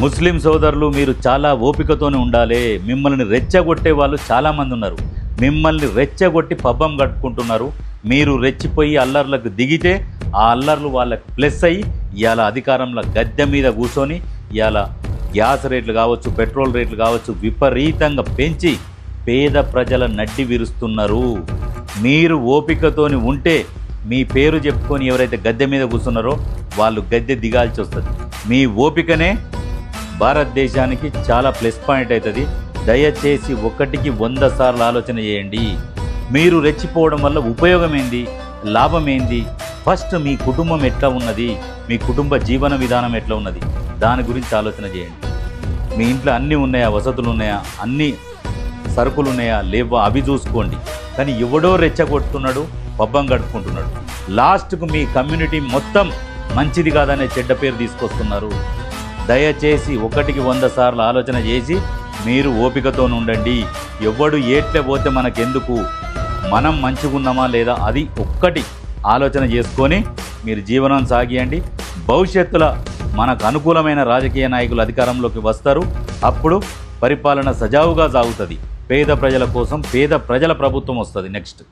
ముస్లిం సోదరులు మీరు చాలా ఓపికతోనే ఉండాలి. మిమ్మల్ని రెచ్చగొట్టే వాళ్ళు చాలామంది ఉన్నారు. మిమ్మల్ని రెచ్చగొట్టి పబ్బం కట్టుకుంటున్నారు. మీరు రెచ్చిపోయి అల్లర్లకు దిగితే ఆ అల్లర్లు వాళ్ళకి ప్లస్ అయ్యి ఇవాళ అధికారంలో గద్దె మీద కూర్చొని ఇవాళ గ్యాస్ రేట్లు కావచ్చు, పెట్రోల్ రేట్లు కావచ్చు విపరీతంగా పెంచి పేద ప్రజల నడ్డి విరుస్తున్నారు. మీరు ఓపికతోని ఉంటే మీ పేరు చెప్పుకొని ఎవరైతే గద్దె మీద కూర్చున్నారో వాళ్ళు గద్దె దిగాల్సి వస్తుంది. మీ ఓపికనే భారతదేశానికి చాలా ప్లస్ పాయింట్ అవుతుంది. దయచేసి 1కి 100 సార్లు ఆలోచన చేయండి. మీరు రెచ్చిపోవడం వల్ల ఉపయోగం ఏంది, లాభం ఏంది? ఫస్ట్ మీ కుటుంబం ఎట్లా ఉన్నది, మీ కుటుంబ జీవన విధానం ఎట్లా ఉన్నది, దాని గురించి ఆలోచన చేయండి. మీ ఇంట్లో అన్నీ ఉన్నాయా, వసతులు ఉన్నాయా, అన్ని సరుకులు ఉన్నాయా లేవా అవి చూసుకోండి. కానీ ఎవడో రెచ్చగొట్టుతున్నాడు, పబ్బం గడుపుకుంటున్నాడు. లాస్ట్కు మీ కమ్యూనిటీ మొత్తం మంచిది కాదనే చెడ్డ పేరు తీసుకొస్తున్నారు. దయచేసి 1కి 100 సార్లు ఆలోచన చేసి మీరు ఓపికతో ఉండండి. ఎవడు ఏట్లే పోతే మనకెందుకు, మనం మంచిగున్నామా లేదా అది ఒక్కటి ఆలోచన చేసుకొని మీరు జీవనం సాగియండి. భవిష్యత్తులో మనకు అనుకూలమైన రాజకీయ నాయకులు అధికారంలోకి వస్తారు. అప్పుడు పరిపాలన సజావుగా సాగుతుంది. పేద ప్రజల కోసం పేద ప్రజల ప్రభుత్వం వస్తుంది నెక్స్ట్.